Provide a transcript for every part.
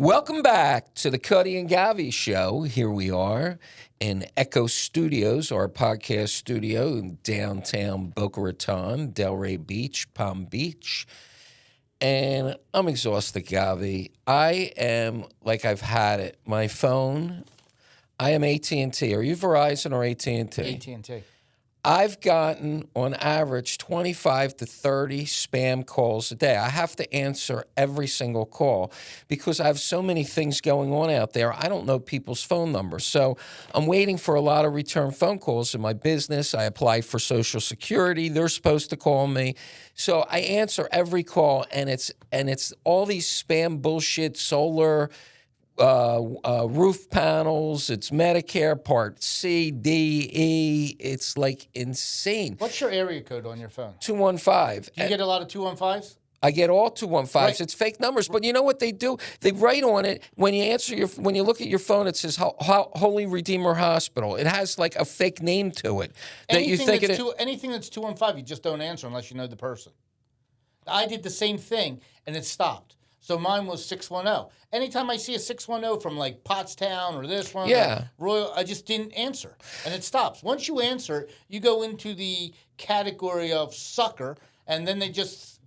Welcome back to the Cutty and Govy show. Here we are in Echo Studios, our podcast studio in downtown Boca Raton, Delray Beach, Palm Beach. And I'm exhausted, Govy. I am like I've had it. My phone, I am AT&T. Are you Verizon or AT&T? AT&T. I've gotten, on average, 25 to 30 spam calls a day. I have to answer every single call because I have so many things going on out there. I don't know people's phone numbers. So I'm waiting for a lot of return phone calls in my business. I applied for Social Security. They're supposed to call me. So I answer every call, and it's all these spam bullshit, solar roof panels, it's Medicare Part C, D, E. It's like insane. What's your area code on your phone? 215. Do you get a lot of 215s? I get all 215s. Right. It's fake numbers, but you know what they do? They write on it when you when you look at your phone. It says Holy Redeemer Hospital. It has like a fake name to it that you think anything that's 215, you just don't answer unless you know the person. I did the same thing and it stopped. So mine was 610. Anytime I see a 610 from like Pottstown or this one, Yeah. Royal, I just didn't answer, and it stops. Once you answer, you go into the category of sucker, and then they just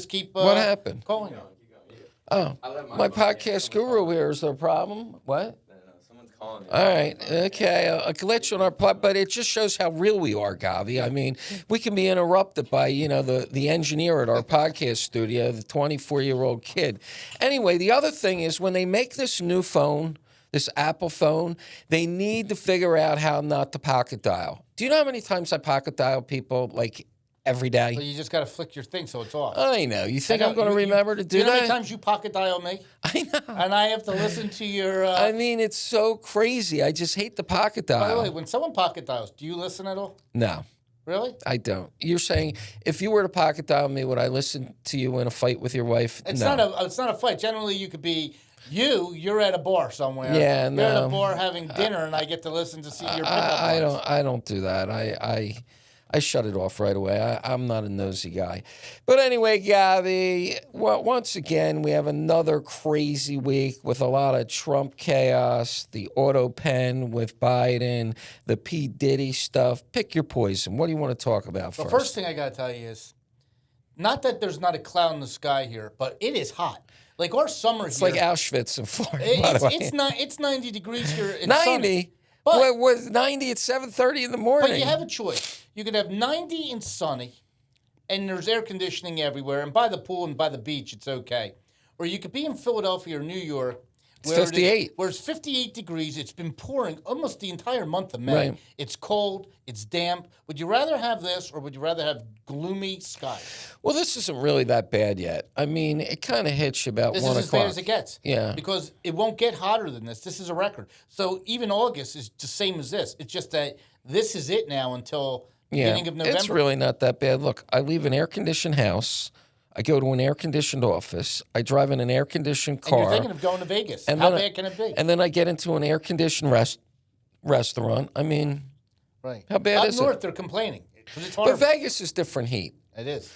keep. What happened? Calling you. Oh, my podcast guru here is there a problem? What? Someone's calling you. All right, okay, a glitch on our pod, but it just shows how real we are, Govy. I mean, we can be interrupted by, the engineer at our podcast studio, the 24-year-old kid. Anyway, the other thing is when they make this new phone, this Apple phone, they need to figure out how not to pocket dial. Do you know how many times I pocket dial people, like, every day? Well, you just got to flick your thing so it's off. I know. You think I'm going to remember to do you know that? how many times you pocket dial me? I know. And I have to listen to your... I mean, it's so crazy. I just hate the pocket dial. By the way, when someone pocket dials, do you listen at all? No. Really? I don't. You're saying if you were to pocket dial me, would I listen to you in a fight with your wife? It's no. It's not a fight. Generally, you could be... You're at a bar somewhere. Yeah, You're at no. a bar having dinner, and I get to listen to see your pickup lines. I don't do that. I shut it off right away. I'm not a nosy guy. But anyway, Govy, once again, we have another crazy week with a lot of Trump chaos, the auto pen with Biden, the P. Diddy stuff. Pick your poison. What do you want to talk about The first? first thing I got to tell you is, not that there's not a cloud in the sky here, but it is hot. Like our summer It's here. like Auschwitz in Florida, by the way. It's 90 degrees here. It's 90? sunny. But, What was 90 at 7:30 in the morning? but you have a choice. You could have 90 and sunny, and there's air conditioning everywhere, and by the pool and by the beach, it's okay. Or you could be in Philadelphia or New York. It's 58. Where it's 58 degrees. It's been pouring almost the entire month of May. Right. It's cold. It's damp. Would you rather have this, or would you rather have gloomy skies? Well, this isn't really that bad yet. I mean, it kind of hits you about This 1 is as o'clock. bad as it gets. Yeah. Because it won't get hotter than this. This is a record. So even August is the same as this. It's just that this is it now until beginning of November. It's really not that bad. Look, I leave an air-conditioned house. I go to an air-conditioned office. I drive in an air-conditioned car. And you're thinking of going to Vegas. And How then bad can it be? And then I get into an air-conditioned restaurant. I mean, right. how bad Up is it? north, they're complaining. 'Cause it's but horrible. Vegas is different heat. It is.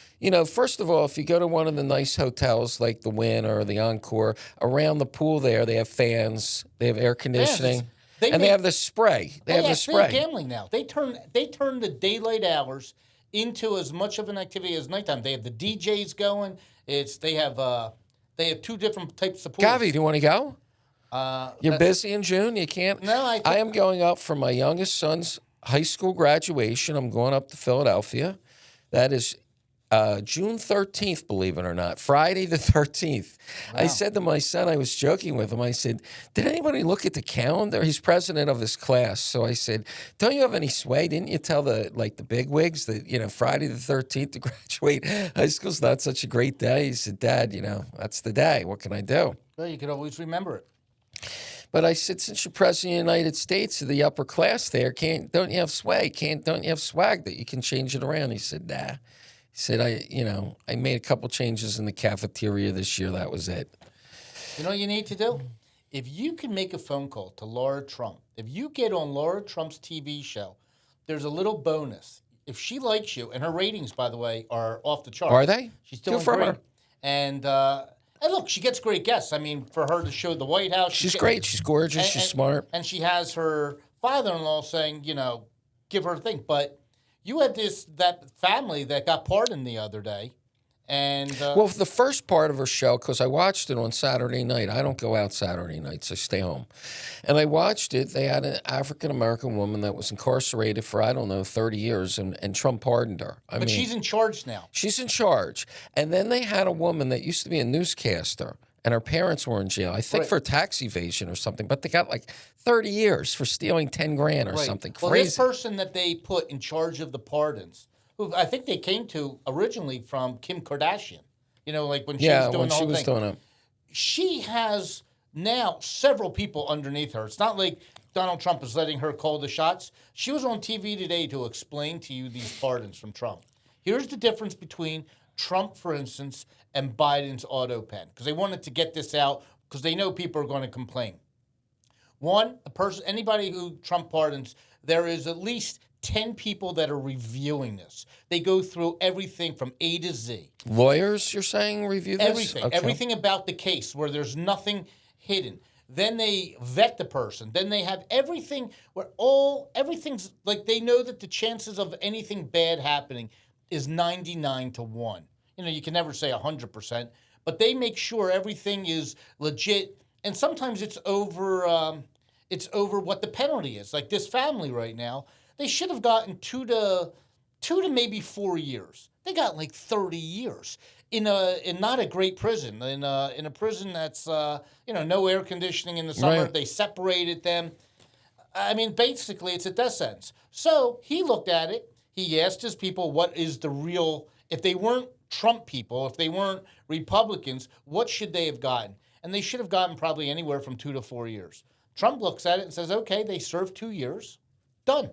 First of all, if you go to one of the nice hotels like the Wynn or the Encore, around the pool there, they have fans, they have air conditioning, They and they have the spray. They have the They're spray. gambling now. They turn the daylight hours into as much of an activity as nighttime. They have the DJs going. They have two different types of pools. Govy, do you want to go? You're that's- busy in June. You can't. No, I think- I am going up for my youngest son's high school graduation. I'm going up to Philadelphia. That is June 13th, believe it or not, Friday the 13th. Wow. I said to my son, I was joking with him, I said, did anybody look at the calendar? He's president of his class. So I said, don't you have any sway? Didn't you tell the bigwigs that, Friday the 13th to graduate high school's not such a great day? He said, Dad, that's the day. What can I do? Well, you could always remember it. But I said, since you're president of the United States, of the upper class there, don't you have sway? Don't you have swag that you can change it around? He said, nah. He said, I made a couple changes in the cafeteria this year. That was it. You know what you need to do? If you can make a phone call to Laura Trump, if you get on Laura Trump's TV show, there's a little bonus. If she likes you, and her ratings, by the way, are off the charts. Are they? She's doing Good for great. her. And And look, she gets great guests. I mean, for her to show the White House, She's great. She's gorgeous. She's smart. and she has her father-in-law saying, give her a thing. But you had that family that got pardoned the other day, and Well, the first part of her show, because I watched it on Saturday night. I don't go out Saturday nights. I stay home. And I watched it. They had an African-American woman that was incarcerated for, 30 years, and Trump pardoned her. But she's in charge now. She's in charge. And then they had a woman that used to be a newscaster, and her parents were in jail, I think for tax evasion or something, but they got like 30 years for stealing 10 grand or something crazy. Well, this person that they put in charge of the pardons, who I think they came to originally from Kim Kardashian, like when she was doing the whole thing. Doing it. She has now several people underneath her. It's not like Donald Trump is letting her call the shots. She was on TV today to explain to you these pardons from Trump. Here's the difference between Trump, for instance, and Biden's auto pen, because they wanted to get this out because they know people are going to complain. One, anybody who Trump pardons, there is at least 10 people that are reviewing this. They go through everything from A to Z. Lawyers, you're saying, review this? Everything. Okay. Everything about the case where there's nothing hidden. Then they vet the person. Then they have everything where everything's like they know that the chances of anything bad happening is 99 to 1. You can never say 100%, but they make sure everything is legit. And sometimes it's over what the penalty is. Like this family right now, they should have gotten 2 to maybe 4 years. They got like 30 years in not a great prison, in a prison that's no air conditioning in the summer. Right. They separated them. I mean, basically, it's a death sentence. So he looked at it. He asked his people, what is the real? If they weren't Trump people, if they weren't Republicans, what should they have gotten? And they should have gotten probably anywhere from 2 to 4 years. Trump looks at it and says, okay, they served 2 years. Done.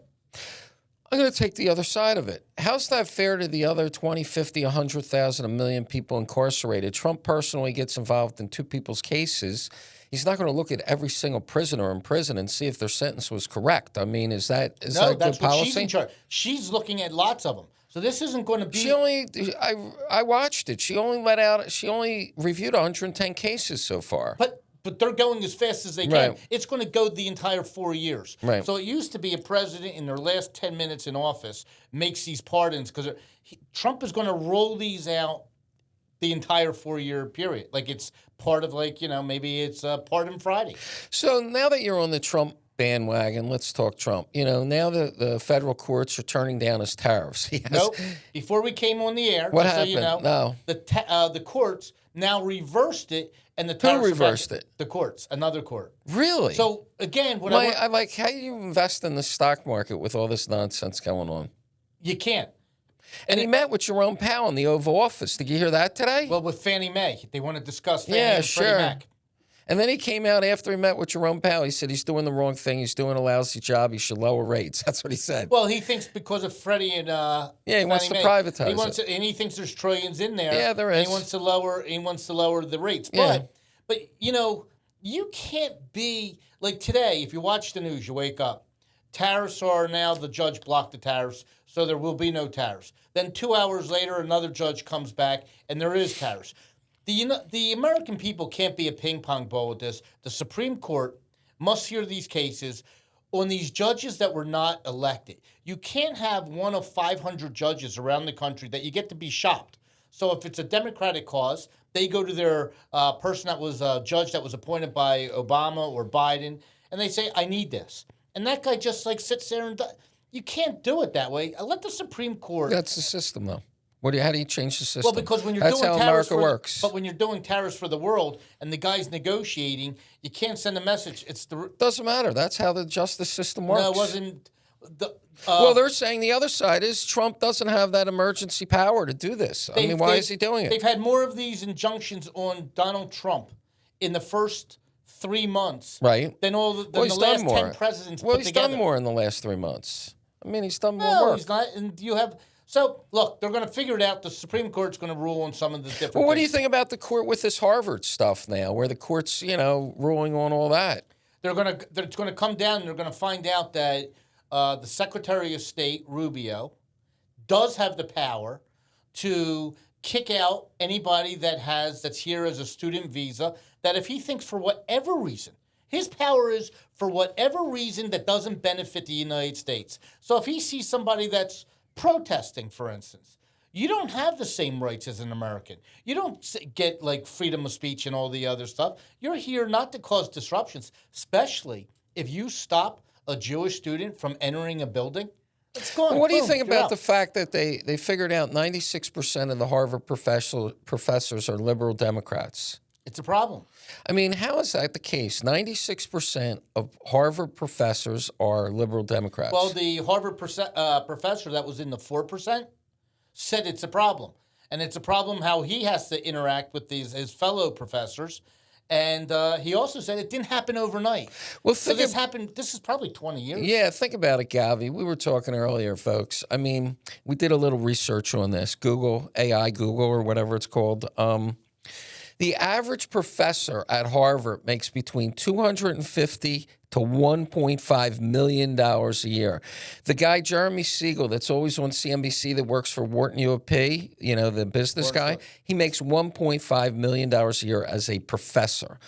I'm going to take the other side of it. How's that fair to the other 20, 50, 100,000, a million people incarcerated? Trump personally gets involved in 2 people's cases. He's not going to look at every single prisoner in prison and see if their sentence was correct. I mean, is that good policy? No, that's what she's in charge. She's looking at lots of them. So this isn't going to be... I watched it. She only reviewed 110 cases so far. But they're going as fast as they can. Right. It's going to go the entire 4 years. Right. So it used to be a president in their last 10 minutes in office makes these pardons because Trump is going to roll these out the entire 4-year period. Like it's part of maybe it's Pardon Friday. So now that you're on the Trump bandwagon, let's talk Trump. Now the federal courts are turning down his tariffs. Nope. Before we came on the air, what happened? No. The courts now reversed it, and the tariffs. Who reversed it? The courts, another court. Really? So again, I like how you invest in the stock market with all this nonsense going on. You can't. And he met with Jerome Powell in the Oval Office. Did you hear that today? Well, with Fannie Mae, they want to discuss Fannie and Freddie Mac. And then he came out after he met with Jerome Powell. He said he's doing the wrong thing. He's doing a lousy job. He should lower rates. That's what he said. Well, he thinks because of Freddie and he wants to privatize it. And he thinks there's trillions in there. Yeah, there is. He wants to lower the rates. Yeah. But you can't be like today. If you watch the news, you wake up. Tariffs are now the judge blocked the tariffs, so there will be no tariffs. Then 2 hours later, another judge comes back, and there is tariffs. The American people can't be a ping pong ball with this. The Supreme Court must hear these cases on these judges that were not elected. You can't have one of 500 judges around the country that you get to be shopped. So if it's a Democratic cause, they go to their person that was a judge that was appointed by Obama or Biden, and they say, I need this. And that guy just sits there and you can't do it that way. Let the Supreme Court. That's the system, though. How do you change the system? Well, because when you're That's doing how tariffs America works. But when you're doing tariffs for the world and the guy's negotiating, you can't send a message. Doesn't matter. That's how the justice system works. No, it wasn't. Well, they're saying the other side is Trump doesn't have that emergency power to do this. Why is he doing it? They've had more of these injunctions on Donald Trump in the first 3 months, right? Than the last 10 presidents put together. Well, he's done more in the last 3 months. I mean, he's done more work. No, he's not. And you have. So, look, they're going to figure it out. The Supreme Court's going to rule on some of the different Well, what do you think about the court with this Harvard stuff now, where the court's, ruling on all that? It's going to come down and they're going to find out that the Secretary of State, Rubio, does have the power to kick out anybody that's here as a student visa, that if he thinks for whatever reason, his power is for whatever reason that doesn't benefit the United States. So if he sees somebody that's protesting, for instance, you don't have the same rights as an American. You don't get like freedom of speech and all the other stuff. You're here not to cause disruptions, especially if you stop a Jewish student from entering a building. It's gone. What do you Boom, think you're about out. the fact that they figured out 96% of the Harvard professors are liberal Democrats? It's a problem. I mean, how is that the case? 96% of Harvard professors are liberal Democrats. Well, the Harvard professor that was in the 4% said it's a problem. And it's a problem how he has to interact with his fellow professors. And he also said it didn't happen overnight. Well, So this is probably 20 years. Yeah, think about it, Govy. We were talking earlier, folks. I mean, we did a little research on this. Google, AI Google, or whatever it's called. The average professor at Harvard makes between $250 to $1.5 million a year. The guy, Jeremy Siegel, that's always on CNBC that works for Wharton UP, you know, the business guy, he makes $1.5 million a year as a professor.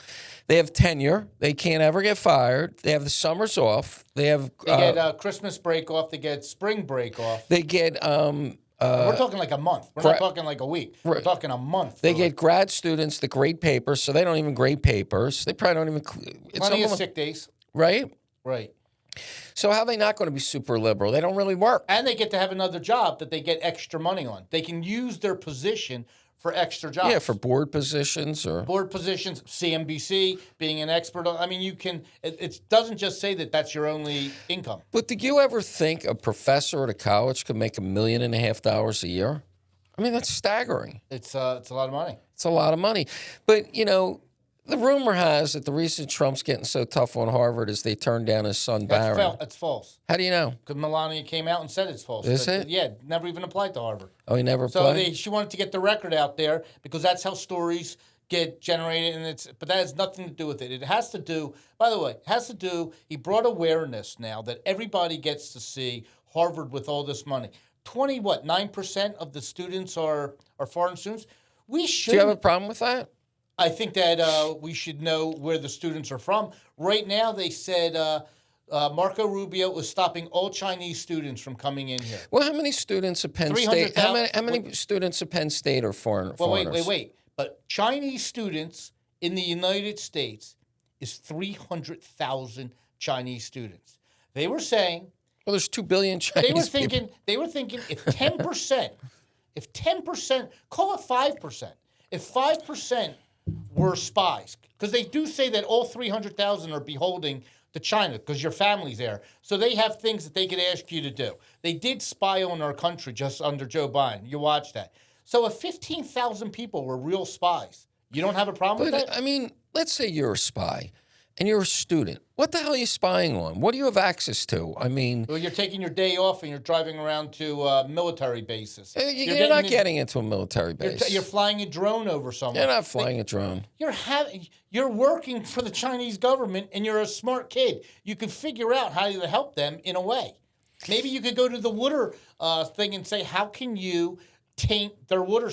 They have tenure. They can't ever get fired. They have the summers off. They get Christmas break off. They get spring break off. They get we're talking like a month. We're not talking like a week. We're talking a month. They get grad students that grade papers, so they don't even grade papers. They probably don't even. Plenty of sick days. Right? Right. So how are they not going to be super liberal? They don't really work. And they get to have another job that they get extra money on. They can use their position for extra jobs. Yeah, for board positions or board positions, CNBC, being an expert. I mean, you can. It doesn't just say that that's your only income. But did you ever think a professor at a college could make $1.5 million a year? I mean, that's staggering. It's a lot of money. It's a lot of money. But, you know, the rumor has that the reason Trump's getting so tough on Harvard is they turned down his son Barron. That's false. How do you know? Because Melania came out and said it's false. Is it? Yeah, never even applied to Harvard. Oh, he never So applied? she wanted to get the record out there because that's how stories get generated, but that has nothing to do with it. It has to do, by the way, he brought awareness now that everybody gets to see Harvard with all this money. 9% of the students are foreign students. We should. Do you have a problem with that? I think that we should know where the students are from. Right now, they said Marco Rubio was stopping all Chinese students from coming in here. Well, how many students at Penn State? How many students at Penn State are foreigners? Wait. But Chinese students in the United States is 300,000 Chinese students. They were saying. Well, there's 2 billion Chinese people. They were thinking if 10%, call it 5%, if 5% were spies, because they do say that all 300,000 are beholding to China because your family's there. So they have things that they could ask you to do. They did spy on our country just under Joe Biden. You watch that. So if 15,000 people were real spies, you don't have a problem with that? I mean, let's say you're a spy and you're a student. What the hell are you spying on? What do you have access to? I mean... Well, you're taking your day off and you're driving around to military bases. You're not getting into a military base. You're flying a drone over somewhere. You're not flying a drone. You're working for the Chinese government and you're a smart kid. You could figure out how to help them in a way. Maybe you could go to the water thing and say, how can you taint their water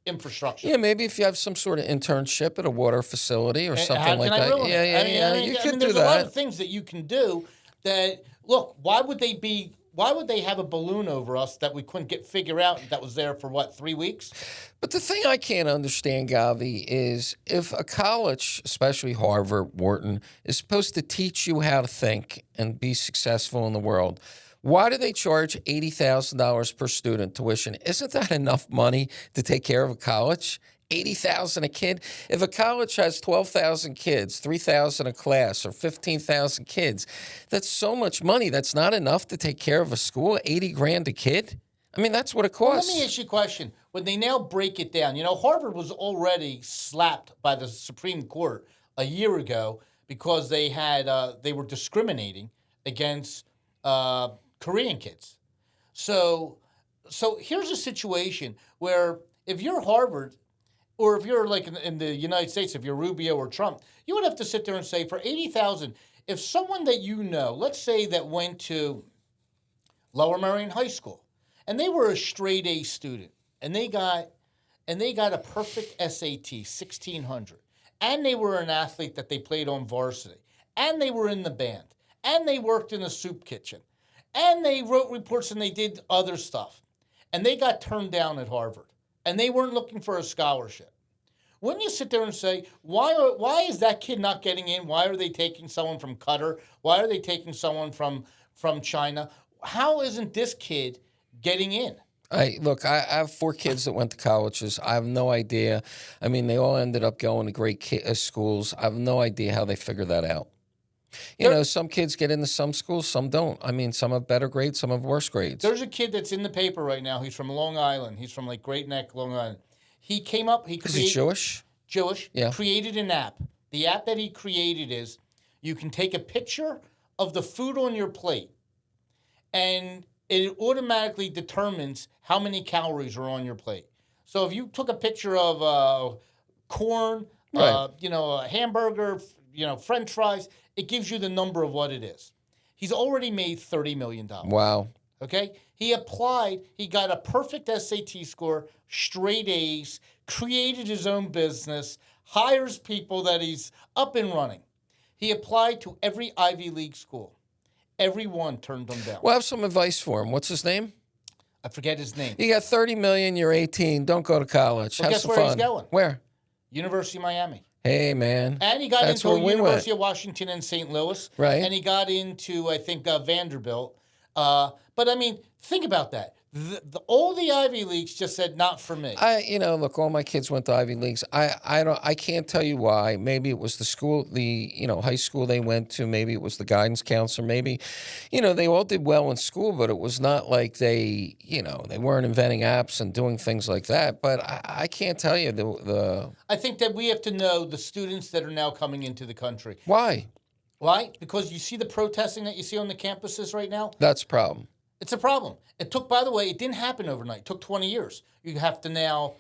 infrastructure? Yeah, maybe if you have some sort of internship at a water facility or something like that. You could do there's that. a lot of things that you can do that, look, why would they have a balloon over us that we couldn't figure out that was there for, 3 weeks? But the thing I can't understand, Govy, is if a college, especially Harvard, Wharton, is supposed to teach you how to think and be successful in the world, why do they charge $80,000 per student tuition? Isn't that enough money to take care of a college? $80,000 a kid? If a college has 12,000 kids, 3,000 a class, or 15,000 kids, that's so much money. That's not enough to take care of a school. $80,000 a kid? I mean, that's what it costs. Well, let me ask you a question. When they now break it down, Harvard was already slapped by the Supreme Court a year ago because they were discriminating against Korean kids. So here's a situation where if you're Harvard, or if you're like in the United States, if you're Rubio or Trump, you would have to sit there and say, for $80,000, if someone that you know, let's say that went to Lower Merion High School, and they were a straight A student, and they got a perfect SAT, 1600. And they were an athlete that they played on varsity. And they were in the band. And they worked in a soup kitchen. And they wrote reports and they did other stuff. And they got turned down at Harvard. And they weren't looking for a scholarship. Wouldn't you sit there and say, why is that kid not getting in? Why are they taking someone from Qatar? Why are they taking someone from China? How isn't this kid getting in? I have 4 kids that went to colleges. I have no idea. I mean, they all ended up going to great schools. I have no idea how they figure that out. You know, some kids get into some schools, some don't. I mean, some have better grades, some have worse grades. There's a kid that's in the paper right now. He's from Long Island. He's from like Great Neck, Long Island. He came up. Is he Jewish? Jewish. Yeah. Created an app. The app that he created is you can take a picture of the food on your plate, and it automatically determines how many calories are on your plate. So if you took a picture of corn, right. A hamburger, French fries, it gives you the number of what it is. He's already made $30 million. Wow. Okay? He applied. He got a perfect SAT score, straight A's, created his own business, hires people that he's up and running. He applied to every Ivy League school. Everyone turned him down. Well, I have some advice for him. What's his name? I forget his name. You got $30 million, you're 18, don't go to college. Well, Have guess some where fun. he's going? Where? University of Miami. Hey, man. And he got That's into where we University went. of Washington in St. Louis. Right. And he got into, I think, Vanderbilt. But, I mean, think about that. All the Ivy Leagues just said, not for me. Look, all my kids went to Ivy Leagues. I can't tell you why. Maybe it was the school, high school they went to. Maybe it was the guidance counselor. Maybe, they all did well in school, but it was not like they weren't inventing apps and doing things like that. But I can't tell you the. I think that we have to know the students that are now coming into the country. Why? Why? Because you see the protesting that you see on the campuses right now? That's a problem. It's a problem. By the way, it didn't happen overnight. It took 20 years. You have to now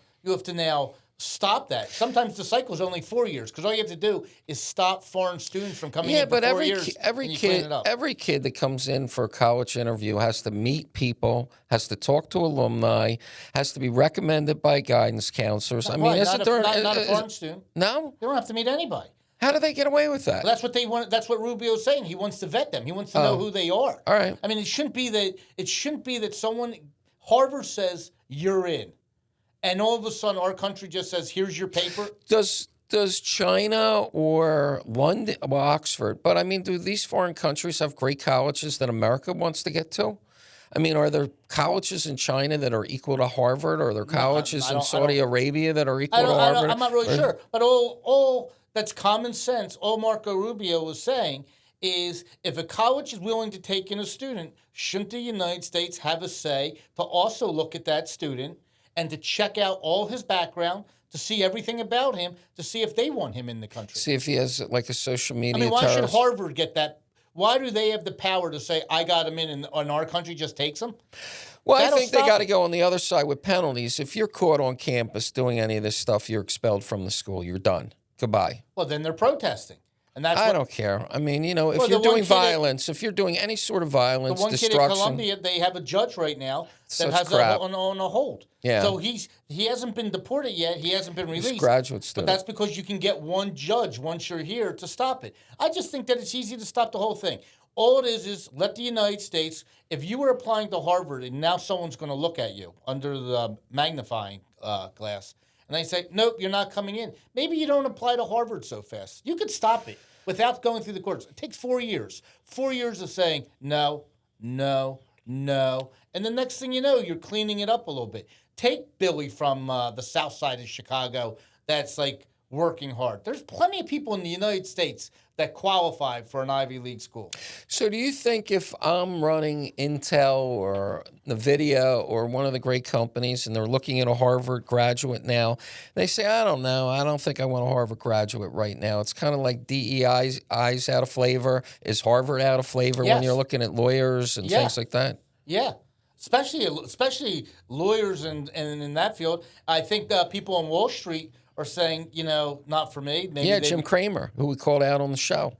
stop that. Sometimes the cycle is only 4 years because all you have to do is stop foreign students from coming in for 4 years. Every kid that comes in for a college interview has to meet people, has to talk to alumni, has to be recommended by guidance counselors. Not a foreign student. No? They don't have to meet anybody. How do they get away with that? Well, that's what they want. That's what Rubio's saying. He wants to vet them. He wants to know who they are. All right. I mean, it shouldn't be that someone Harvard says you're in, and all of a sudden our country just says here's your paper. Does China or London, Oxford? But I mean, do these foreign countries have great colleges that America wants to get to? I mean, are there colleges in China that are equal to Harvard? Or are there colleges in Saudi Arabia that are equal to Harvard? I'm not really sure, but all that's common sense. All Marco Rubio was saying is if a college is willing to take in a student, shouldn't the United States have a say to also look at that student and to check out all his background, to see everything about him, to see if they want him in the country? See if he has like a social media. I mean, why terrorist. should Harvard get that? Why do they have the power to say, I got him in and our country just takes him? Well, I think they got to go on the other side with penalties. If you're caught on campus doing any of this stuff, you're expelled from the school. You're done. Goodbye. Well, then they're protesting. And I don't care. I mean, if you're doing violence, if you're doing any sort of violence, the one destruction. kid at Columbia, they have a judge right now that has on a hold. Yeah. So he hasn't been deported yet. He hasn't been released. He's a graduate student. But that's because you can get one judge once you're here to stop it. I just think that it's easy to stop the whole thing. All it is let the United States, if you were applying to Harvard and now someone's going to look at you under the magnifying glass, and they say, nope, you're not coming in. Maybe you don't apply to Harvard so fast. You could stop it without going through the courts. It takes 4 years. 4 years of saying no, no, no. And the next thing you know, you're cleaning it up a little bit. Take Billy from the south side of Chicago that's like working hard. There's plenty of people in the United States that qualify for an Ivy League school. So do you think if I'm running Intel or NVIDIA or one of the great companies and they're looking at a Harvard graduate now, they say, I don't know, I don't think I want a Harvard graduate right now. It's kind of like DEI's eyes out of flavor. Is Harvard out of flavor when you're looking at lawyers and things like that? Yeah. Especially lawyers and in that field. I think people on Wall Street are saying, not for me. Maybe Jim Cramer, who we called out on the show.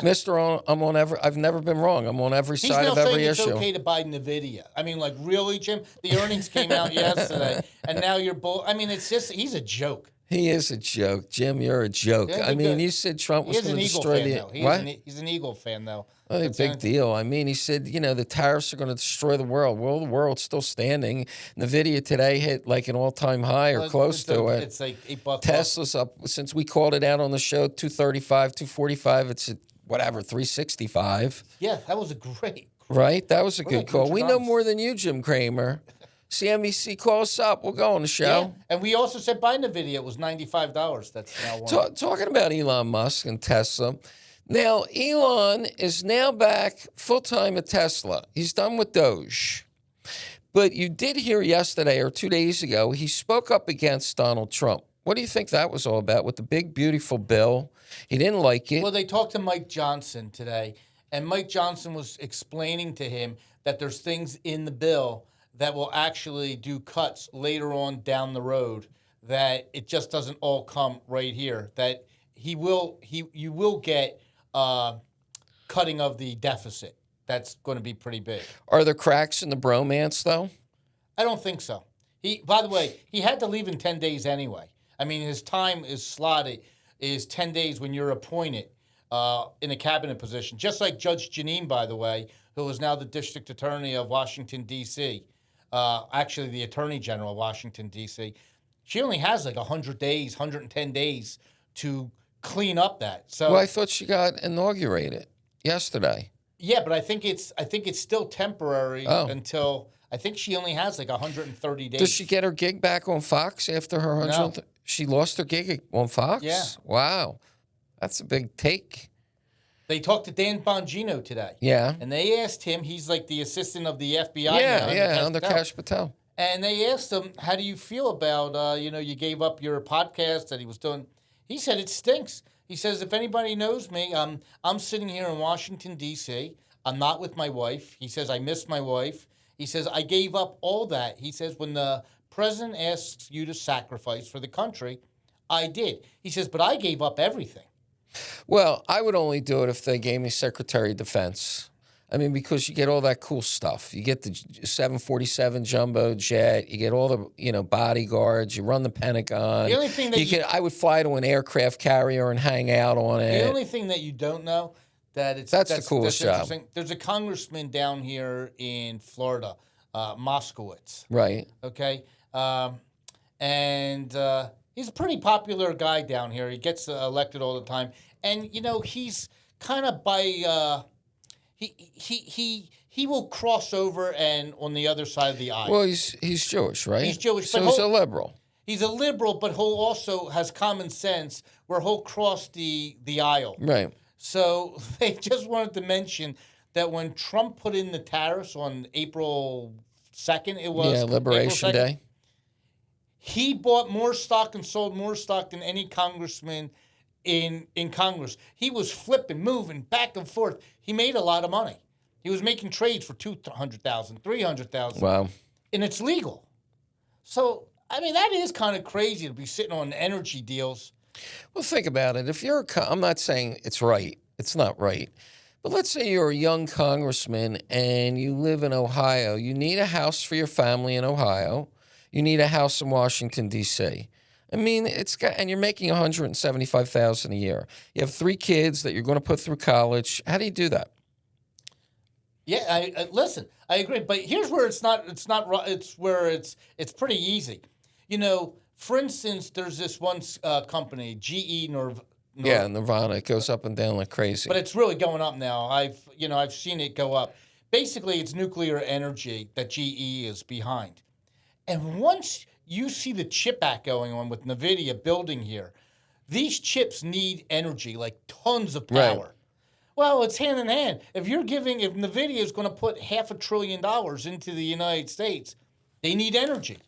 Mister, I'm on every. I've never been wrong. I'm on every He's side now of every saying it's issue. okay to buy NVIDIA. I mean, like, really, Jim? The earnings came out yesterday, and now you're I mean, it's just, he's a joke. He is a joke, Jim. You're a joke. I mean, you said Trump was going to destroy the what? He's an Eagle fan, though. Oh, big deal. I mean, he said, the tariffs are going to destroy the world. Well, the world's still standing. NVIDIA today hit like an all-time high or close to it. It's like $8. Tesla's up since we called it out on the show, 235, 245. It's at whatever, 365. Yeah, that was a great. Right? That was a good call. We know more than you, Jim Cramer. CNBC, call us up. We'll go on the show. Yeah. And we also said buy NVIDIA. It was $95. That's now one. Talking about Elon Musk and Tesla. Now, Elon is now back full-time at Tesla. He's done with Doge. But you did hear yesterday or 2 days ago, he spoke up against Donald Trump. What do you think that was all about with the big, beautiful bill? He didn't like it. Well, they talked to Mike Johnson today, and Mike Johnson was explaining to him that there's things in the bill that will actually do cuts later on down the road, that it just doesn't all come right here, that you will get cutting of the deficit. That's going to be pretty big. Are there cracks in the bromance, though? I don't think so. By the way, he had to leave in 10 days anyway. I mean, his time is slotted, is 10 days when you're appointed in a cabinet position. Just like Judge Janine, by the way, who is now the district attorney of Washington, D.C., actually the attorney general of Washington, D.C., she only has like 100 days, 110 days to clean up that. So, well, I thought she got inaugurated yesterday. Yeah, but I think it's still temporary until I think she only has like 130 days. Does she get her gig back on Fox after her 100th? No. She lost her gig on Fox? Yeah. Wow. That's a big take. They talked to Dan Bongino today. Yeah. And they asked him, he's like the assistant of the FBI. Under Kash Patel. And they asked him, how do you feel about, you gave up your podcast that he was doing? He said, it stinks. He says, if anybody knows me, I'm sitting here in Washington, D.C. I'm not with my wife. He says, I miss my wife. He says, I gave up all that. He says, when the president asks you to sacrifice for the country, I did. He says, but I gave up everything. Well, I would only do it if they gave me Secretary of Defense. I mean, because you get all that cool stuff. You get the 747 jumbo jet. You get all the, bodyguards. You run the Pentagon. The only thing that I would fly to an aircraft carrier and hang out on it. The only thing that you don't know that's the coolest job. There's a congressman down here in Florida, Moskowitz. Right. Okay. And he's a pretty popular guy down here. He gets elected all the time, and he's kind of by. He will cross over and on the other side of the aisle. Well, he's Jewish, right? He's Jewish, so he's a liberal. He's a liberal, but he'll also has common sense where he'll cross the aisle. Right. So they just wanted to mention that when Trump put in the tariffs on April 2nd, it was Liberation Day. He bought more stock and sold more stock than any congressman in Congress. He was flipping, moving back and forth. He made a lot of money. He was making trades for $200,000, $300,000. Wow. And it's legal. So, I mean, that is kind of crazy to be sitting on energy deals. Well, think about it. If you're I'm not saying it's right. It's not right. But let's say you're a young congressman and you live in Ohio. You need a house for your family in Ohio. You need a house in Washington, D.C. I mean, and you're making $175,000 a year. You have 3 kids that you're going to put through college. How do you do that? Yeah, I listen. I agree, but here's where it's not. It's where it's pretty easy. For instance, there's this one company, GE Nirvana. It goes up and down like crazy. But it's really going up now. I've seen it go up. Basically, it's nuclear energy that GE is behind. And once you see the chip act going on with NVIDIA building here, these chips need energy, like tons of power. Right. Well, it's hand in hand. If NVIDIA is going to put $500 billion into the United States, they need energy.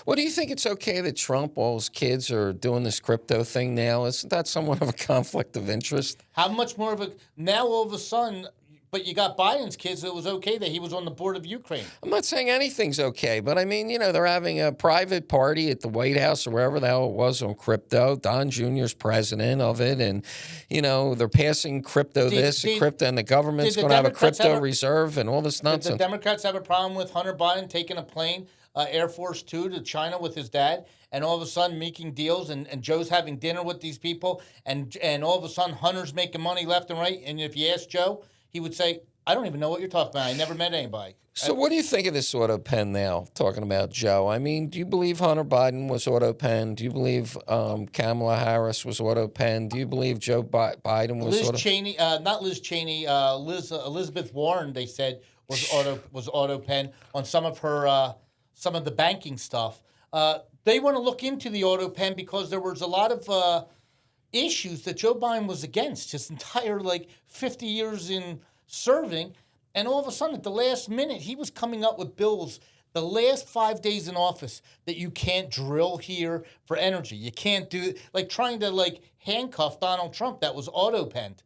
Well, do you think it's okay that Trump, all his kids are doing this crypto thing now? Isn't that somewhat of a conflict of interest? How much more of now all of a sudden, But you got Biden's kids, so it was okay that he was on the board of Ukraine. I'm not saying anything's okay, but I mean, they're having a private party at the White House or wherever the hell it was on crypto. Don Jr.'s president of it, and they're passing crypto and crypto, and the government's going to have a crypto reserve and all this nonsense. Did the Democrats have a problem with Hunter Biden taking a plane, Air Force Two, to China with his dad, and all of a sudden making deals, and Joe's having dinner with these people, and all of a sudden Hunter's making money left and right, and if you ask Joe, he would say, I don't even know what you're talking about. I never met anybody. So what do you think of this auto pen now, talking about Joe? I mean, do you believe Hunter Biden was auto pen? Do you believe Kamala Harris was auto pen? Do you believe Joe Biden was Liz Cheney, not Liz Cheney, Elizabeth Warren, they said, was auto pen on some of her some of the banking stuff. They want to look into the auto pen because there was a lot of issues that Joe Biden was against his entire 50 years in serving, and all of a sudden at the last minute he was coming up with bills the last 5 days in office that you can't drill here for energy. You can't do trying to handcuff Donald Trump that was auto penned.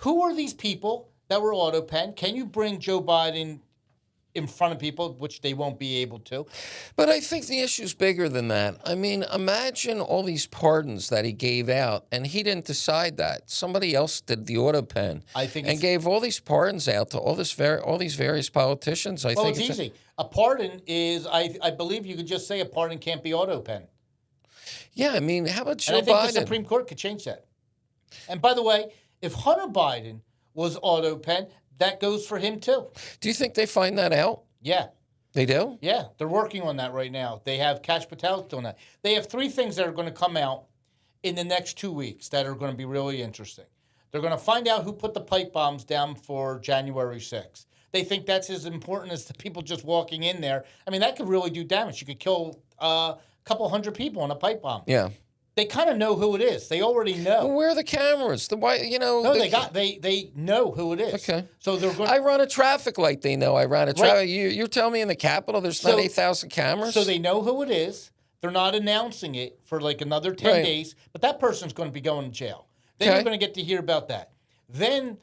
Who are these people that were auto penned? Can you bring Joe Biden in front of people, which they won't be able to? But I think the issue's bigger than that. I mean, imagine all these pardons that he gave out, and he didn't decide that. Somebody else did the auto pen. And gave all these pardons out to all these various politicians. I think it's easy. A pardon is, I believe you could just say a pardon can't be auto pen. Yeah, I mean, how about Joe Biden? And I think the Supreme Court could change that. And by the way, if Hunter Biden was auto pen, that goes for him too. Do you think they find that out? Yeah. They do? Yeah, they're working on that right now. They have Kash Patel doing that. They have 3 things that are going to come out in the next 2 weeks that are going to be really interesting. They're going to find out who put the pipe bombs down for January 6th. They think that's as important as the people just walking in there. I mean, that could really do damage. You could kill a couple hundred people on a pipe bomb. Yeah. They kind of know who it is. They already know. Well, where are the cameras? No, they know who it is. Okay. So they're going. I run a traffic light. They know I run a traffic. Right. You're telling me in the Capitol there's not 8,000 cameras? So they know who it is. They're not announcing it for another 10 days, but that person's going to be going to jail. Then you're going to get to hear about that. Then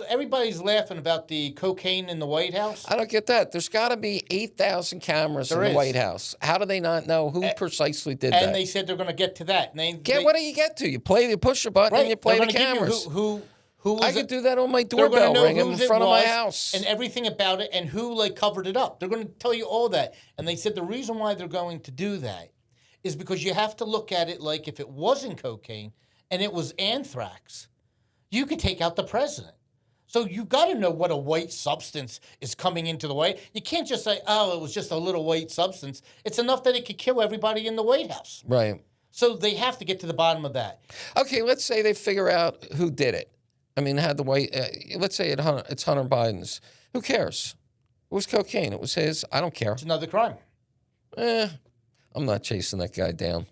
everybody's laughing about the cocaine in the White House. I don't get that. There's got to be 8,000 cameras in the White House. How do they not know who precisely did that? And they said they're going to get to that. What do you get to? You push a button and you play the cameras. I could do that on my doorbell ring in front of my house. And everything about it and who covered it up. They're going to tell you all that. And they said the reason why they're going to do that is because you have to look at it like if it wasn't cocaine and it was anthrax, you could take out the president. So you got to know what a white substance is coming into the White. You can't just say, oh, it was just a little white substance. It's enough that it could kill everybody in the White House. Right. So they have to get to the bottom of that. Okay, let's say they figure out who did it. I mean, had the white. Let's say it's Hunter Biden's. Who cares? It was cocaine. It was his. I don't care. It's another crime. I'm not chasing that guy down.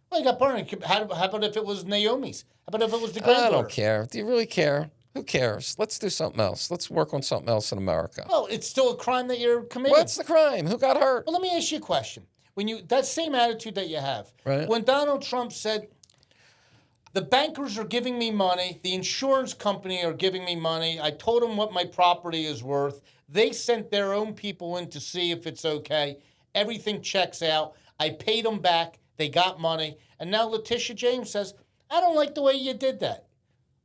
Well, you got burned. How about if it was Naomi's? How about if it was the granddaughter? I don't care. Do you really care? Who cares? Let's do something else. Let's work on something else in America. Well, it's still a crime that you're committing. What's the crime? Who got hurt? Well, let me ask you a question. That same attitude that you have, right? When Donald Trump said, the bankers are giving me money, the insurance company are giving me money, I told them what my property is worth, they sent their own people in to see if it's okay, everything checks out, I paid them back, they got money, and now Letitia James says, I don't like the way you did that.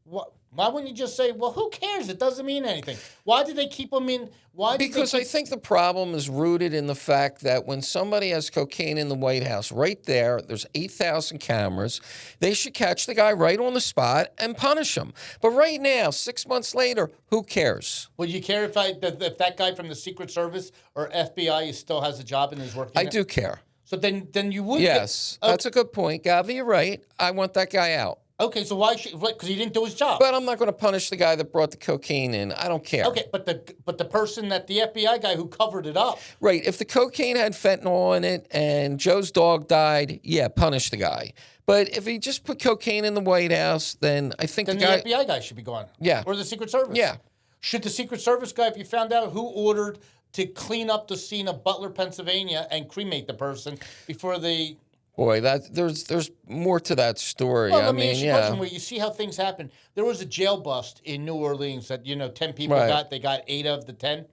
What? Why wouldn't you just say, well, who cares? It doesn't mean anything. Why did they keep them in? Because I think the problem is rooted in the fact that when somebody has cocaine in the White House, right there's 8,000 cameras. They should catch the guy right on the spot and punish him. But right now, 6 months later, who cares? Would you care if that guy from the Secret Service or FBI still has a job and is working? I do care. So then you would. Yes, that's a good point, Govy. You're right. I want that guy out. Okay, so why should? Because he didn't do his job. But I'm not going to punish the guy that brought the cocaine in. I don't care. Okay, but the person the FBI guy who covered it up. Right. If the cocaine had fentanyl in it and Joe's dog died, yeah, punish the guy. But if he just put cocaine in the White House, then I think the FBI guy should be gone. Yeah. Or the Secret Service. Yeah. Should the Secret Service guy, if you found out who ordered to clean up the scene of Butler, Pennsylvania, and cremate the person before they Boy, there's more to that story. Well, I let me mean, ask you a question. yeah, Where you see how things happen. There was a jail bust in New Orleans that 10 people Right. got. They got 8 of the 10.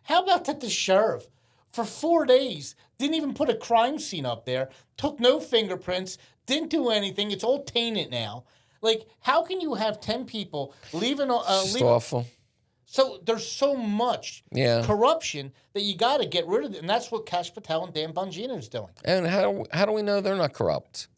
How about that? The sheriff for 4 days didn't even put a crime scene up there. Took no fingerprints. Didn't do anything. It's all tainted now. Like, how can you have 10 people leaving? it's just Leaving awful. so there's so much Yeah. corruption that you got to get rid of it, and that's what Cash Patel and Dan Bongino is doing. And how do we know they're not corrupt?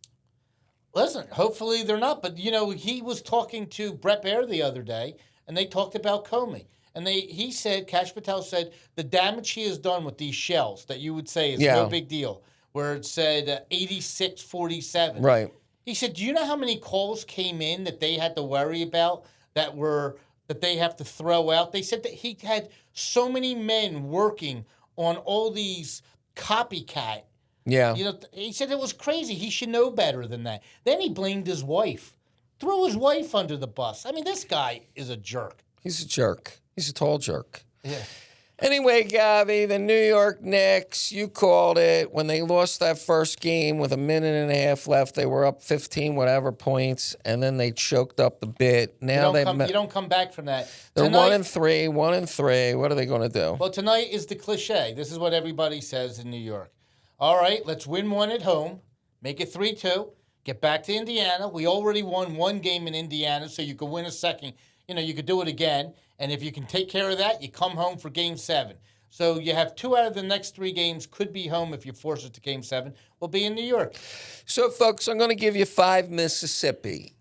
Listen, hopefully they're not, but he was talking to Brett Baer the other day, and they talked about Comey, and he said, Cash Patel said, the damage he has done with these shells that you would say is no Yeah. big deal, where it said 8647. Right. He said, do you know how many calls came in that they had to worry about that they have to throw out? They said that he had so many men working on all these copycat. Yeah. He said it was crazy. He should know better than that. Then he blamed his wife. Threw his wife under the bus. I mean, this guy is a jerk. He's a jerk. He's a tall jerk. Yeah. Anyway, Gavi, the New York Knicks, you called it. When they lost that first game with a minute and a half left, they were up 15 whatever points, and then they choked up the bit. Now You don't come back from that. They're Tonight- 1-3, 1-3. What are they going to do? Well, tonight is the cliche. This is what everybody says in New York. All right, let's win one at home, make it 3-2, get back to Indiana. We already won one game in Indiana, so you could win a second. You could do it again. And if you can take care of that, you come home for Game 7. So you have 2 out of the next 3 games could be home if you force it to Game 7. We'll be in New York. So, folks, I'm going to give you 5 Mississippi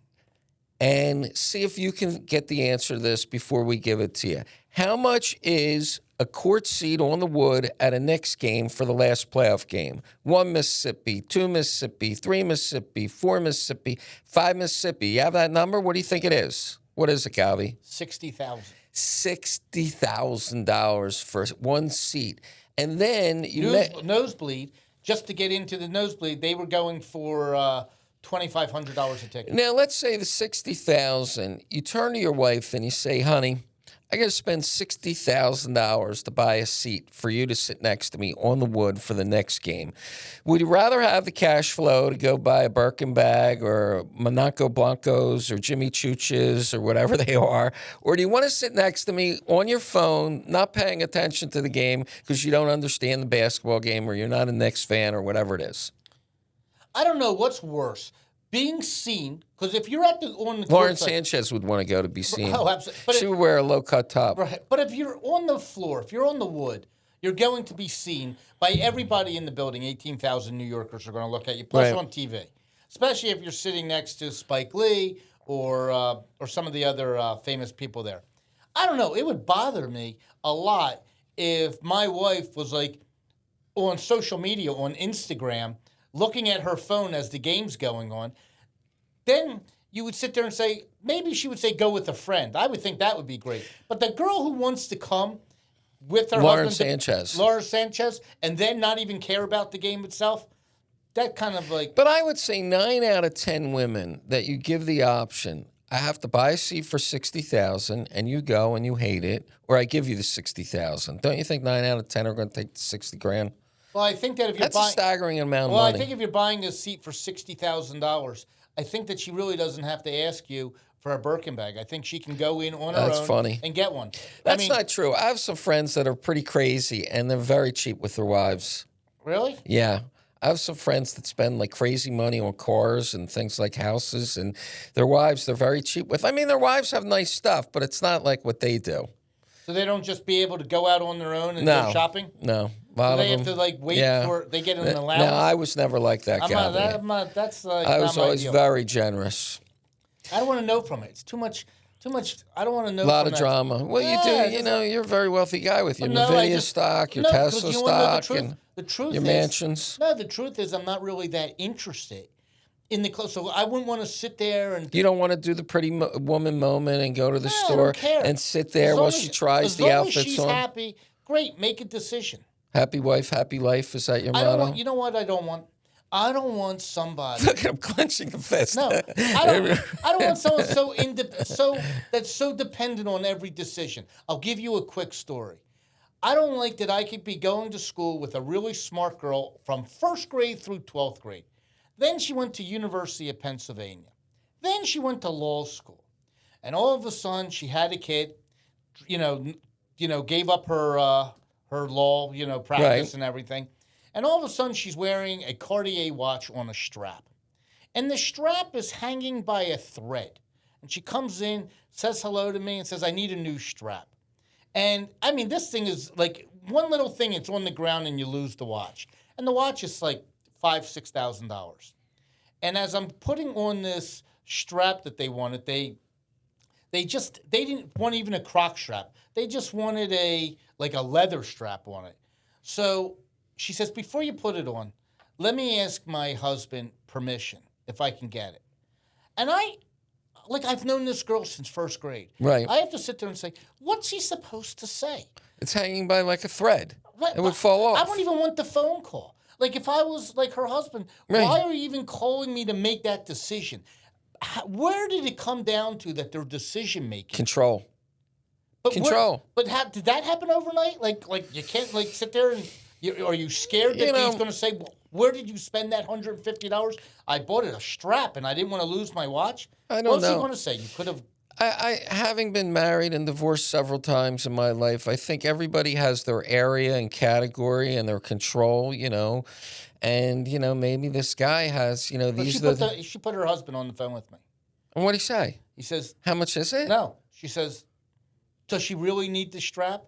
and see if you can get the answer to this before we give it to you. How much is a court seat on the wood at a Knicks game for the last playoff game? 1 Mississippi, 2 Mississippi, 3 Mississippi, 4 Mississippi, 5 Mississippi. You have that number? What do you think it is? What is it, Gavi? $60,000. $60,000 for 1 seat. And then Nosebleed, just to get into the nosebleed, they were going for $2,500 a ticket. Now, let's say the $60,000, you turn to your wife and you say, honey, I got to spend $60,000 to buy a seat for you to sit next to me on the wood for the next game. Would you rather have the cash flow to go buy a Birkin bag or Monaco Blancos or Jimmy Chooches or whatever they are? Or do you want to sit next to me on your phone, not paying attention to the game because you don't understand the basketball game or you're not a Knicks fan or whatever it is? I don't know what's worse. Being seen, because if you're on the Lauren court side- Sanchez would want to go to be seen. Oh, absolutely. But She would wear a low-cut top. Right. But if you're on the floor, if you're on the wood, you're going to be seen by everybody in the building. 18,000 New Yorkers are going to look at you, plus Right. on TV. Especially if you're sitting next to Spike Lee or some of the other famous people there. I don't know. It would bother me a lot if my wife was like on social media, on Instagram, looking at her phone as the game's going on. Then you would sit there and say, maybe she would say, go with a friend. I would think that would be great. But the girl who wants to come with her Lauren husband, Sanchez. Laura Sanchez, and then not even care about the game itself, that kind of like... But I would say 9 out of 10 women that you give the option, I have to buy a seat for $60,000 and you go and you hate it, or I give you the $60,000. Don't you think 9 out of 10 are going to take the $60,000? Well, I think that if you're That's a buying... staggering amount of Well, money. I think if you're buying a seat for $60,000, I think that she really doesn't have to ask you for a Birkin bag. I think she can go in on her That's own funny. and get one. That's not true. I have some friends that are pretty crazy, and they're very cheap with their wives. Really? Yeah. I have some friends that spend like crazy money on cars and things like houses, and their wives they're very cheap with. I mean, their wives have nice stuff, but it's not like what they do. So they don't just be able to go out on their own and No. go shopping? No. A lot Do they of have them, to like wait yeah. for they get an No, allowance? I was never like that guy. That's like I not was my always deal. very generous. I don't want to know from it. It's too much. I don't want to know. A lot from of that. drama. Well, Yeah, you do. it's You just- know, you're a very wealthy guy with your No, I Nvidia just- stock, your No, 'cause Tesla you wanna know stock, and the truth your is, mansions. No, the truth is, I'm not really that interested in the clothes. So I wouldn't want to sit there and. You don't want to do the pretty woman moment and go to the No, I store don't care. and sit there As long while as- she tries as the long outfits as she's on. happy, great. Make a decision. Happy wife, happy life. Is that your I motto? don't want. You know what? I don't want. I don't want somebody. Look at him clenching the fist. No, I don't want someone that's so dependent on every decision. I'll give you a quick story. I don't like that I could be going to school with a really smart girl from first grade through 12th grade. Then she went to University of Pennsylvania. Then she went to law school. And all of a sudden, she had a kid, gave up her law, practice and everything. And all of a sudden, she's wearing a Cartier watch on a strap. And the strap is hanging by a thread. And she comes in, says hello to me, and says, I need a new strap. And, I mean, this thing is like one little thing, it's on the ground and you lose the watch. And the watch is like $5,000, $6,000. And as I'm putting on this strap that they wanted, they didn't want even a croc strap. They just wanted a leather strap on it. So she says, before you put it on, let me ask my husband permission if I can get it. And I've known this girl since first grade. Right. I have to sit there and say, what's he supposed to say? It's hanging by like a thread. It would fall off. I don't even want the phone call. Like, if I was like her husband, why are you even calling me to make that decision? Where did it come down to that they're decision making? Control. Control. Did that happen overnight? Like you can't sit there and are you scared that he's going to say, well, where did you spend that $150? I bought it a strap and I didn't want to lose my watch. I don't know. What's he going to say? You could have. I having been married and divorced several times in my life, I think everybody has their area and category and their control, and maybe this guy has, She put her husband on the phone with me. And what'd he say? He says, how much is it? No. She says, does she really need the strap?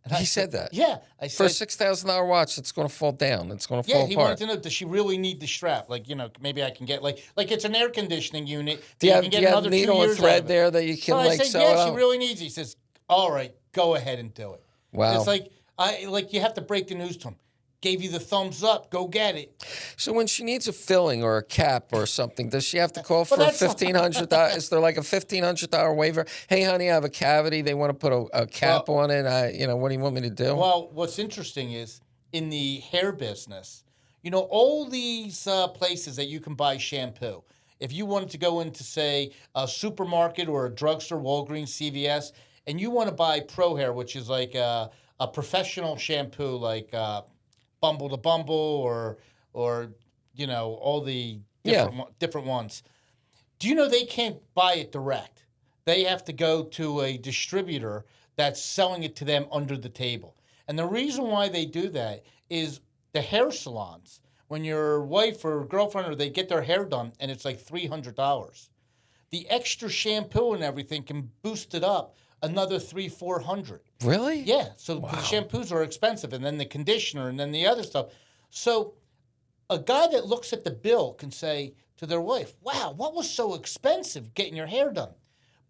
And he said that. Yeah. I said, for a $6,000 watch, it's going to fall down. It's going to fall apart. Yeah, he wanted to know, does she really need the strap? Maybe I can get, like it's an air conditioning unit. Do you have needle and thread there that you can, I said, sew it out? She really needs it. He says, all right, go ahead and do it. Wow. It's you have to break the news to him. Gave you the thumbs up. Go get it. So when she needs a filling or a cap or something, does she have to call for $1,500? Is there like a $1,500 waiver? Hey, honey, I have a cavity. They want to put a cap on it. What do you want me to do? Well, what's interesting is in the hair business, all these places that you can buy shampoo. If you wanted to go into, say, a supermarket or a drugstore, Walgreens, CVS, and you want to buy Pro Hair, which is like a professional shampoo, like Bumble to Bumble or all the different ones. Do you know they can't buy it direct? They have to go to a distributor that's selling it to them under the table. And the reason why they do that is the hair salons, when your wife or girlfriend or they get their hair done and it's like $300, the extra shampoo and everything can boost it up another $300-$400. Really? Yeah. So the shampoos are expensive, and then the conditioner, and then the other stuff. So a guy that looks at the bill can say to their wife, "Wow, what was so expensive getting your hair done?"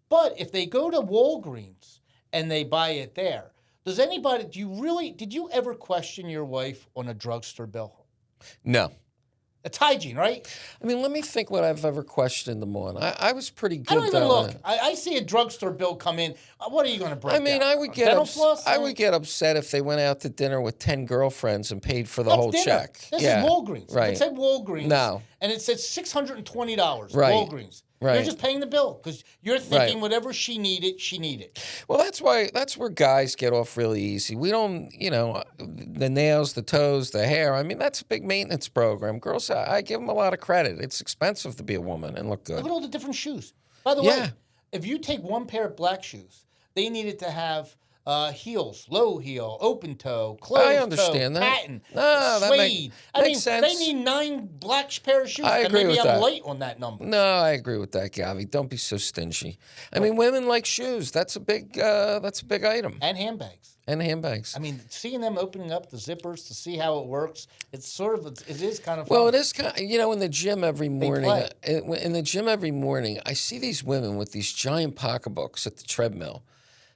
But if they go to Walgreens and they buy it there, did you ever question your wife on a drugstore bill? No. It's hygiene, right? I mean, let me think what I've ever questioned them on. I was pretty good. I don't even look. I see a drugstore bill come in. What are you going to break? I mean, down? I would get upset if they went out to dinner with 10 girlfriends and paid for the whole check. This is Walgreens. Right. If it said Walgreens. No. And it said $620. Right. Walgreens. Right. You're just paying the bill because you're thinking whatever she needed. Well, that's where guys get off really easy. We don't, the nails, the toes, the hair. I mean, that's a big maintenance program. Girls, I give them a lot of credit. It's expensive to be a woman and look good. Look at all the different shoes. By the way, if you take one pair of black shoes, they needed to have heels, low heel, open toe, closed toe, I understand that. patent, suede. That makes sense. They need 9 black pair of shoes. I agree maybe with I'm that. late on that number. No, I agree with that, Govy. Don't be so stingy. I mean, women like shoes. That's a big item. And handbags. I mean, seeing them opening up the zippers to see how it works, it is kind of fun. Well, it is kind of, in the gym every morning. I see these women with these giant pocketbooks at the treadmill.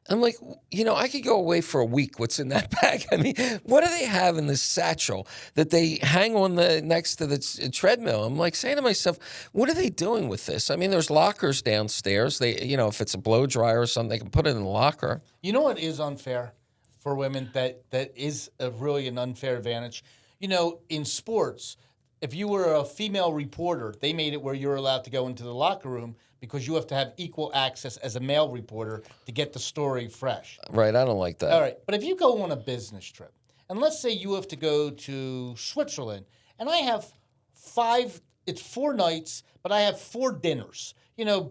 I'm like, I could go away for a week. What's in that bag? I mean, what do they have in this satchel that they hang on next to the treadmill? I'm like saying to myself, what are they doing with this? I mean, there's lockers downstairs. They, if it's a blow dryer or something, they can put it in the locker. You know what is unfair for women? That is really an unfair advantage. In sports, if you were a female reporter, they made it where you're allowed to go into the locker room because you have to have equal access as a male reporter to get the story fresh. Right, I don't like that. All right, but if you go on a business trip, and let's say you have to go to Switzerland, and I have 5 it's 4 nights, but I have 4 dinners.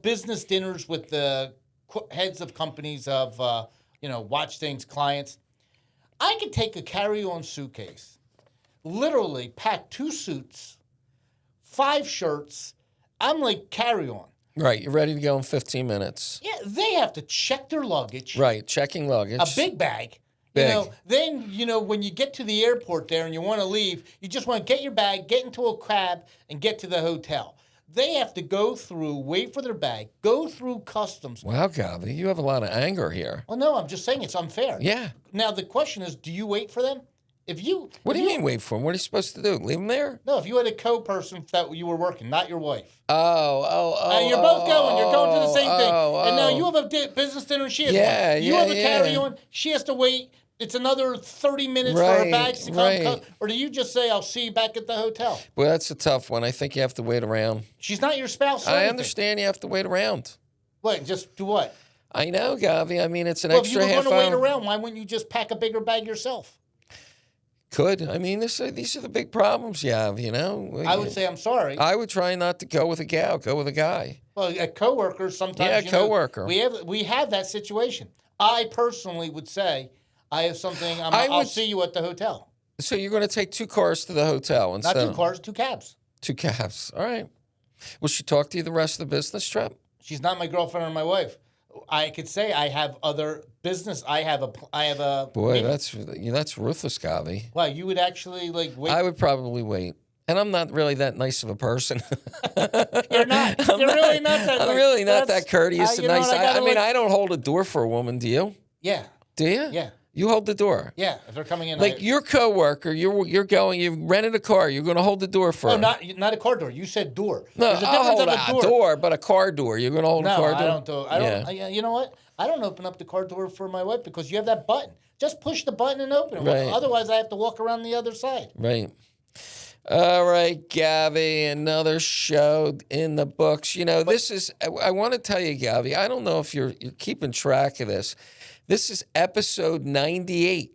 Business dinners with the heads of companies of, watch things, clients. I could take a carry-on suitcase, literally pack 2 suits, 5 shirts. I'm like carry-on. Right, you're ready to go in 15 minutes. Yeah, they have to check their luggage. Right, checking luggage. A big bag. Big. Then, when you get to the airport there and you want to leave, you just want to get your bag, get into a cab, and get to the hotel. They have to go through, wait for their bag, go through customs. Wow, Govy, you have a lot of anger here. Well, no, I'm just saying it's unfair. Yeah. Now, the question is, do you wait for them? What do you mean wait for them? What are you supposed to do? Leave them there? No, if you had a co-person that you were working, not your wife. Oh. You're both going. You're going to the same thing. And now you have a business dinner and she has one. You have a carry-on. She has to wait. It's another 30 minutes for her bags to come. Right. Or do you just say, I'll see you back at the hotel? Well, that's a tough one. I think you have to wait around. She's not your spouse or I anything. understand you have to wait around. What, just do what? I know, Govy. I mean, it's an extra half hour. If you were going to wait around, why wouldn't you just pack a bigger bag yourself? Could. I mean, these are the big problems you have, I would say I'm sorry. I would try not to go with a gal, go with a guy. Well, a coworker sometimes. Yeah, a coworker. We have that situation. I personally would say, I have something. I'll see you at the hotel. So you're going to take 2 cars to the hotel instead? Not 2 cars, 2 cabs. 2 cabs. All right. Will she talk to you the rest of the business trip? She's not my girlfriend or my wife. I could say I have other business. I have a. Boy, that's ruthless, Govy. Wow, you would actually wait. I would probably wait. And I'm not really that nice of a person. You're not. You're really not that. I'm really not that courteous and nice. I mean, I don't hold a door for a woman. Do you? Yeah. Do you? Yeah. You hold the door. Yeah, if they're coming in. Like your coworker, you're going. You rented a car. You're going to hold the door for her. No, not a car door. You said door. No, There's a I'll difference hold of a door, but a car door. You're going to hold a car door. No, I don't. You know what? I don't open up the car door for my wife because you have that button. Just push the button and open it. Right. Otherwise, I have to walk around the other side. Right. All right, Govy, another show in the books. This is. I want to tell you, Govy. I don't know if you're keeping track of this. This is episode 98.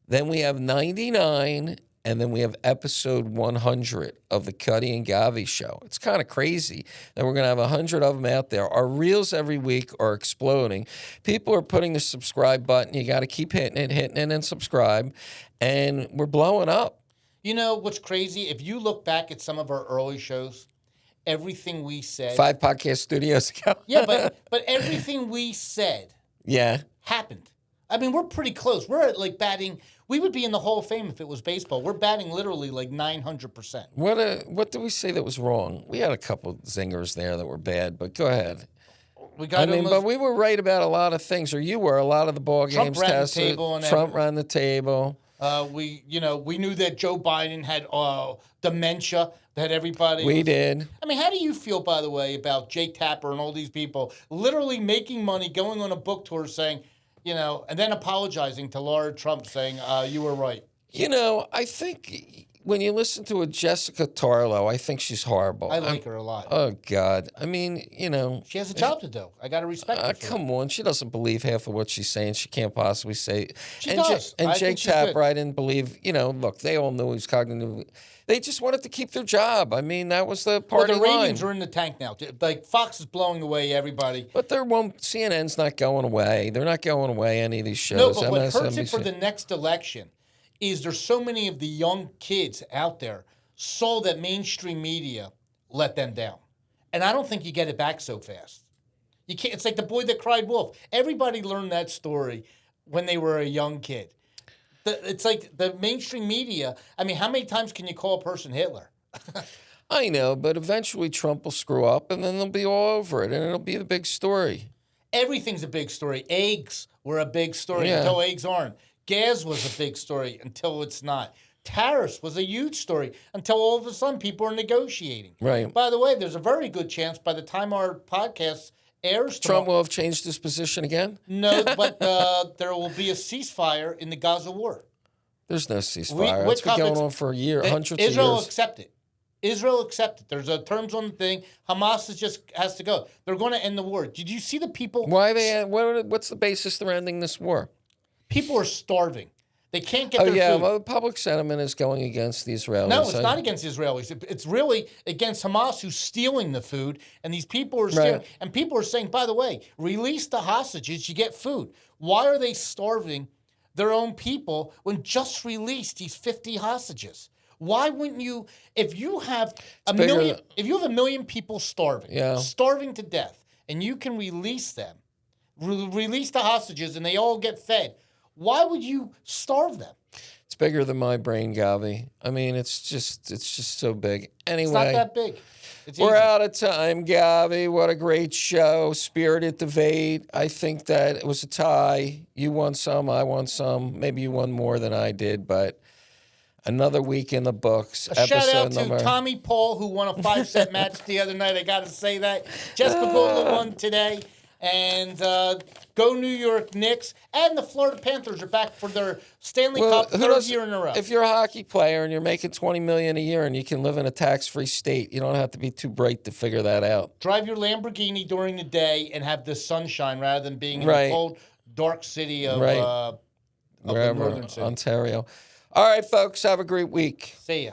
Then we have 99, and then we have episode 100 of the Cutty and Govy show. It's kind of crazy that we're going to have 100 of them out there. Our reels every week are exploding. People are putting the subscribe button. You got to keep hitting it, and subscribe. And we're blowing up. You know what's crazy? If you look back at some of our early shows, everything we said. 5 podcast studios ago. Yeah, but everything we said happened. I mean, we're pretty close. We're at batting. We would be in the Hall of Fame if it was baseball. We're batting literally 900%. What did we say that was wrong? We had a couple zingers there that were bad, but go ahead. But we were right about a lot of things, or you were. A lot of the ball games tested. Trump ran the table. We knew that Joe Biden had dementia. That everybody. We did. I mean, how do you feel, by the way, about Jake Tapper and all these people literally making money, going on a book tour, saying, and then apologizing to Laura Trump, saying you were right. I think when you listen to a Jessica Tarlow, I think she's horrible. I like her a lot. Oh, God. I mean, She has a job to do. I got to respect her. Come on. She doesn't believe half of what she's saying. She can't possibly say. She does. And Jake Tapper, I didn't believe, look, they all knew he was cognitive. They just wanted to keep their job. I mean, that was the party line. Well, the ratings are in the tank now. Fox is blowing away everybody. But CNN's not going away. They're not going away, any of these shows. No, but what hurts it for the next election is there's so many of the young kids out there saw that mainstream media let them down. And I don't think you get it back so fast. You can't. It's like the boy that cried wolf. Everybody learned that story when they were a young kid. It's like the mainstream media. I mean, how many times can you call a person Hitler? I know, but eventually Trump will screw up, and then they'll be all over it, and it'll be the big story. Everything's a big story. Eggs were a big story until eggs aren't. Gas was a big story until it's not. Tariffs was a huge story until all of a sudden people are negotiating. Right. By the way, there's a very good chance by the time our podcast airs Trump will have changed his position again? No, but there will be a ceasefire in the Gaza war. There's no ceasefire. It's been going on for a year, hundreds of years. Israel accepted. Israel accepted. There's a terms on the thing. Hamas has to go. They're going to end the war. Did you see the people? Why what's the basis they're ending this war? People are starving. They can't get Oh, their yeah. food. Well, the public sentiment is going against the Israelis. No, it's not against the Israelis. It's really against Hamas, who's stealing the food, and these people are stealing. Right. And people are saying, by the way, release the hostages, you get food. Why are they starving their own people when just released these 50 hostages? Why wouldn't you? If you have if you have a million people starving to death, and you can release them, release the hostages, and they all get fed, why would you starve them? It's bigger than my brain, Govy. I mean, it's just so big. Anyway, It's not that big. It's we're easy. out of time, Govy. What a great show. Spirited debate. I think that it was a tie. You won some, I won some. Maybe you won more than I did, but another week in the books. A shout out to Tommy Paul, who won a 5-set match the other night. I got to say that. Jess Pagula won today. And go New York Knicks. And the Florida Panthers are back for their Stanley Cup third year in a row. If you're a hockey player and you're making $20 million a year and you can live in a tax-free state, you don't have to be too bright to figure that out. Drive your Lamborghini during the day and have the sunshine rather than being in the cold, dark city of, of the northern city. Ontario. All right, folks, have a great week. See ya.